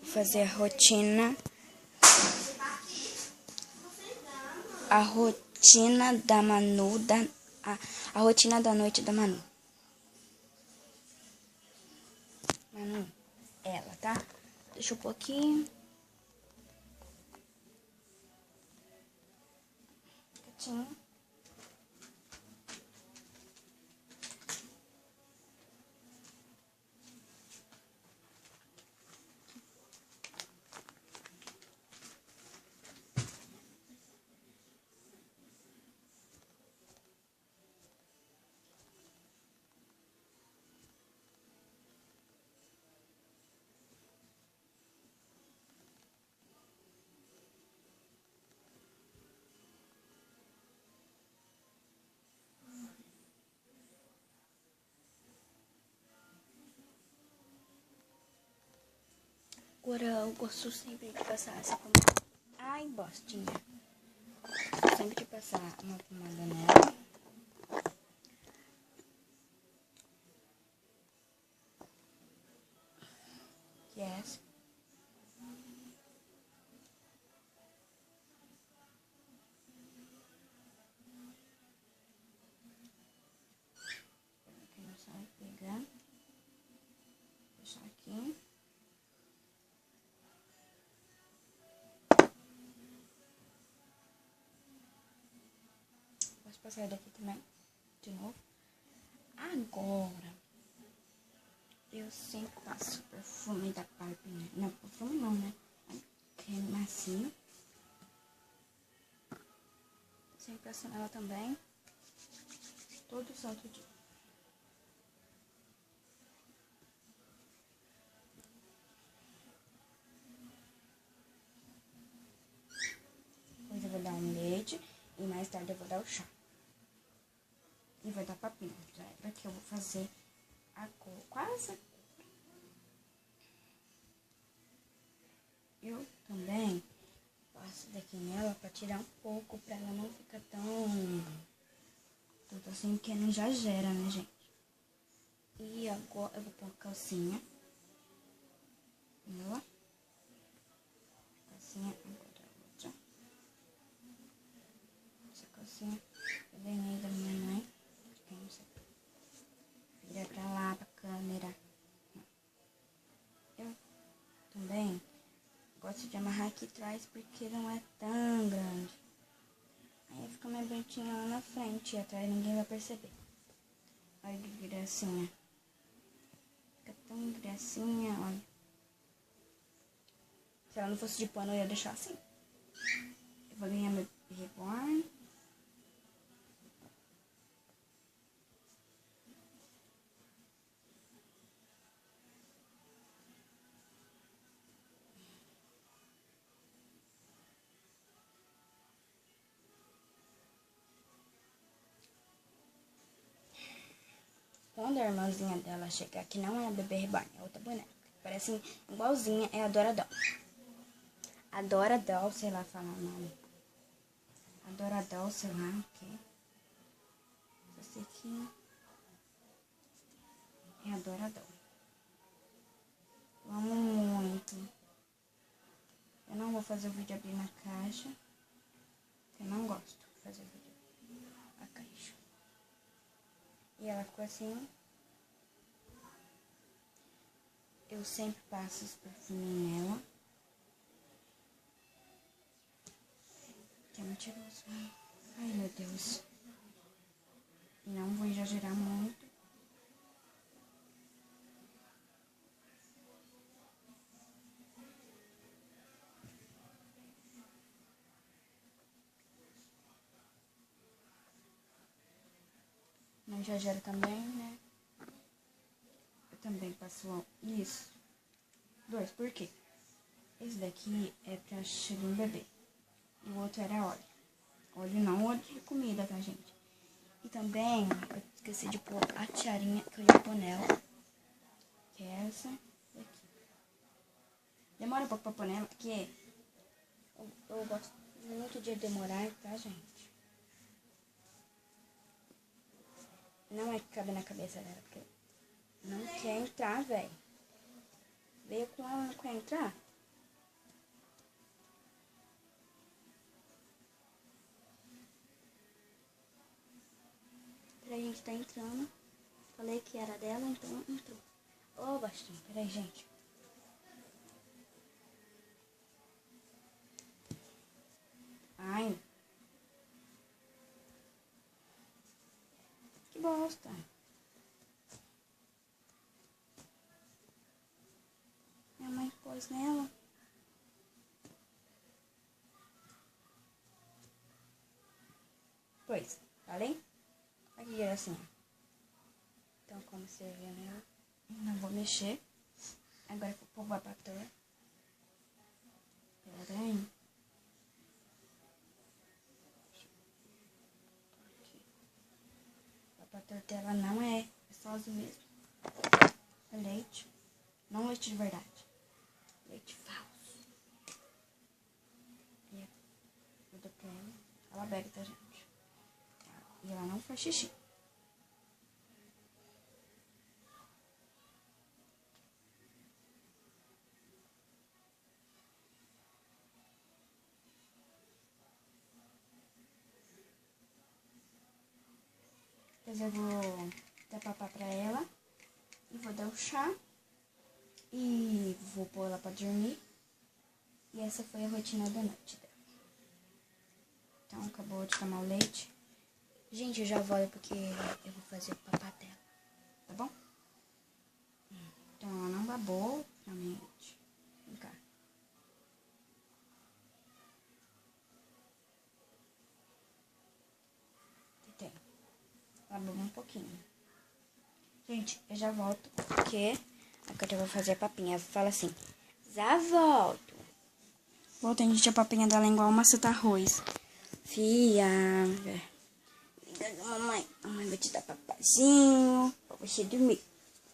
fazer a rotina da Manu, a rotina da noite da Manu. Manu, ela, tá? Deixa eu pôr aqui. Quietinho. Agora eu gosto sempre de passar essa pomada. Ai, bostinha. Gosto sempre de passar uma pomada nela. Que é essa. Aqui não sabe pegar. Deixar aqui. Posso passar daqui também, de novo. Agora, eu sempre passo perfume da Barbie. Não, perfume não, né? Creme macio. Sempre passo nela também. Todo santo dia. Depois eu vou dar um leite e mais tarde eu vou dar o chá. E vai dar papinho. Já é daqui eu vou fazer a cor, quase. Eu também passo daqui nela pra tirar um pouco, pra ela não ficar tanto assim, porque não exagera, né, gente? E agora eu vou pôr a calcinha nela. Calcinha, agora outra. Essa calcinha eu ganhei da minha mãe. Quem não sabe. Vira pra lá, pra câmera. Eu também gosto de amarrar aqui atrás porque não é tão grande. Aí fica mais bonitinho lá na frente e atrás ninguém vai perceber. Olha que gracinha. Fica tão gracinha, olha. Se ela não fosse de pano, eu ia deixar assim. Eu vou ganhar meu reborn. Quando a irmãzinha dela chegar, que não é a bebê reborn, é outra boneca. Parece igualzinha, é a Dora Doll. A Dora Doll, sei lá falar o nome. A Dora Doll, sei lá o que. Esse aqui é a Dora Doll. Eu amo muito. Eu não vou fazer o vídeo abrir na caixa. Eu não gosto de fazer o vídeo na caixa. E ela ficou assim. Eu sempre passo esse perfume nela. Que é mentiroso. Ai, meu Deus. Não vou exagerar muito. Não exagero também, né? Eu também passo isso. 2, por quê? Esse daqui é pra cheirinho bebê. E o outro era óleo. Óleo não, óleo de comida, tá, gente? E também, eu esqueci de pôr a tiarinha que eu ia pôr nela. Que é essa daqui. Demora um pouco pra pôr nela, porque eu gosto muito de demorar, tá, gente? Não é que cabe na cabeça dela, porque não quer entrar, velho. Veio com ela, não quer entrar. gente tá entrando. Falei que era dela, então entrou. Ô, baixinho, peraí, gente. Ai. Que bosta. Minha mãe pôs nela. Pois, falei? Olha que gracinha. Então, como você vê nela, não vou mexer. Agora vou pôr o babator. Pera aí. O babator dela não é só azul mesmo. É leite. Não leite de verdade. Leite falso. E eu dou pra ela. Ela bebe, tá, gente? E ela não faz xixi. Depois eu vou dar papá pra ela. E vou dar o chá. E vou pôr ela pra dormir. E essa foi a rotina da noite dela. Então, acabou de tomar o leite. Gente, eu já volto porque eu vou fazer o papá dela. Tá bom? Então, ela não babou, realmente. Vem cá. Tem. Babou um pouquinho. Gente, eu já volto porque agora eu vou fazer a papinha. Fala assim, já volto. Voltei, gente, a papinha dela é igual uma maceta arroz. Fia, mamãe vai te dar papazinho pra você dormir.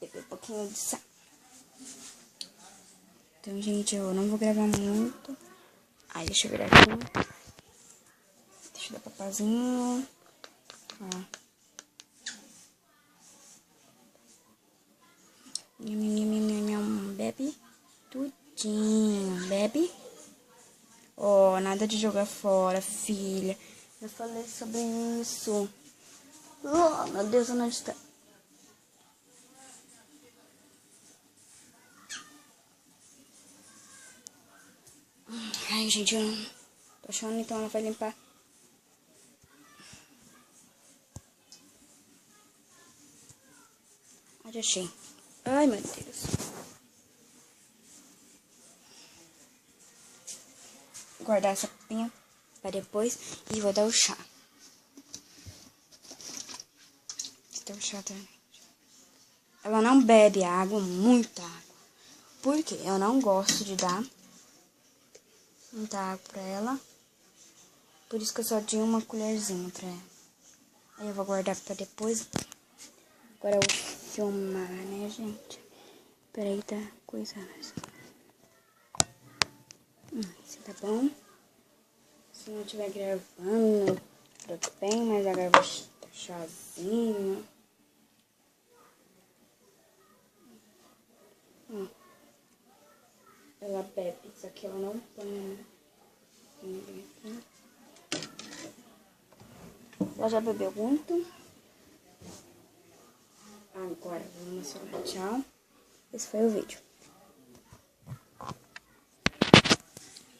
Beber um pouquinho de sal. Então, gente, eu não vou gravar muito. Aí, deixa eu virar aqui. Deixa eu dar papazinho. Ó. Bebe tudinho. Bebe. Ó, nada de jogar fora, filha. Eu falei sobre isso. Oh, meu Deus, onde está? Ai, gente, eu não tô achando, então ela vai limpar. Ah, já achei. Ai, meu Deus. Vou guardar essa papinha pra depois e vou dar o chá. Vou dar o chá também. Ela não bebe água, muita água. Porque eu não gosto de dar muita água pra ela. Por isso que eu só dei uma colherzinha pra ela. Aí eu vou guardar pra depois. Agora eu vou filmar, né, gente? Peraí, tá coisando assim. Assim tá bom. Se não estiver gravando, tudo bem, mas agora eu vou dar chazinho. Ela bebe, só que ela não põe. Ela já bebeu muito. Agora, vamos falar tchau. Esse foi o vídeo.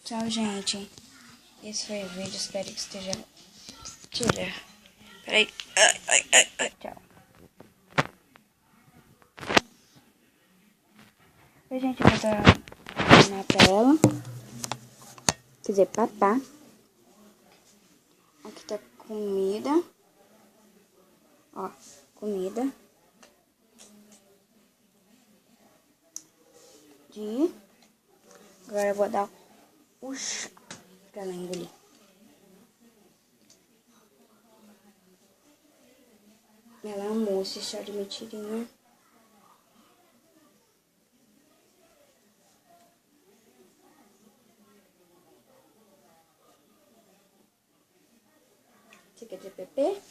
Tchau, gente. Esse foi o vídeo. Espero que esteja... Tira. Peraí. Ai. Tchau. Oi, gente. Eu vou dar pra ela. Quer dizer, papá. Aqui tá comida. Ó, comida. Agora eu vou dar o chá pra ela engolir. Ela amou esse chá de mentirinha. Você quer de PP?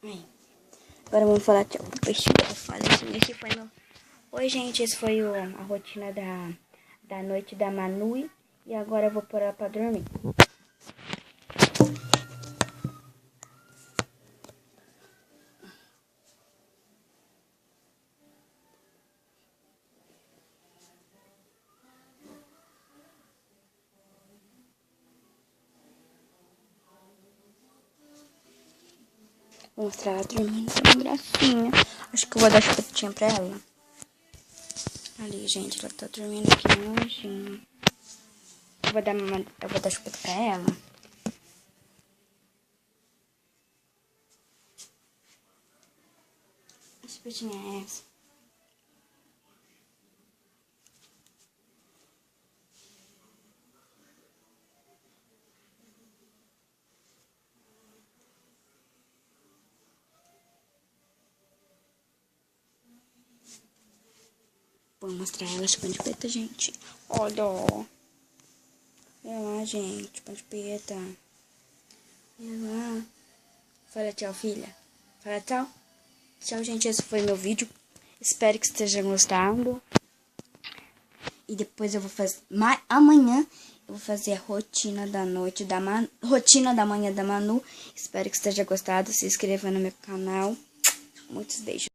Aí. Agora vamos falar tchau pro peixe. Esse foi meu... Oi, gente, esse foi a rotina da noite da Manu. E agora eu vou pôr ela pra dormir. Vou mostrar ela dormindo, é uma gracinha. Acho que eu vou dar chupetinha pra ela. Ali, gente, ela tá dormindo aqui no anjinho. Eu vou dar chupeta pra ela. A chupetinha é essa. Vou mostrar ela chupando chupeta, gente. Olha, ó. Olha lá, gente, chupando chupeta. Olha lá. Fala tchau, filha. Fala tchau. Tchau, gente. Esse foi meu vídeo. Espero que esteja gostando. E depois eu vou fazer... Amanhã eu vou fazer a rotina da noite da Manu. Rotina da manhã da Manu. Espero que esteja gostado. Se inscreva no meu canal. Muitos beijos.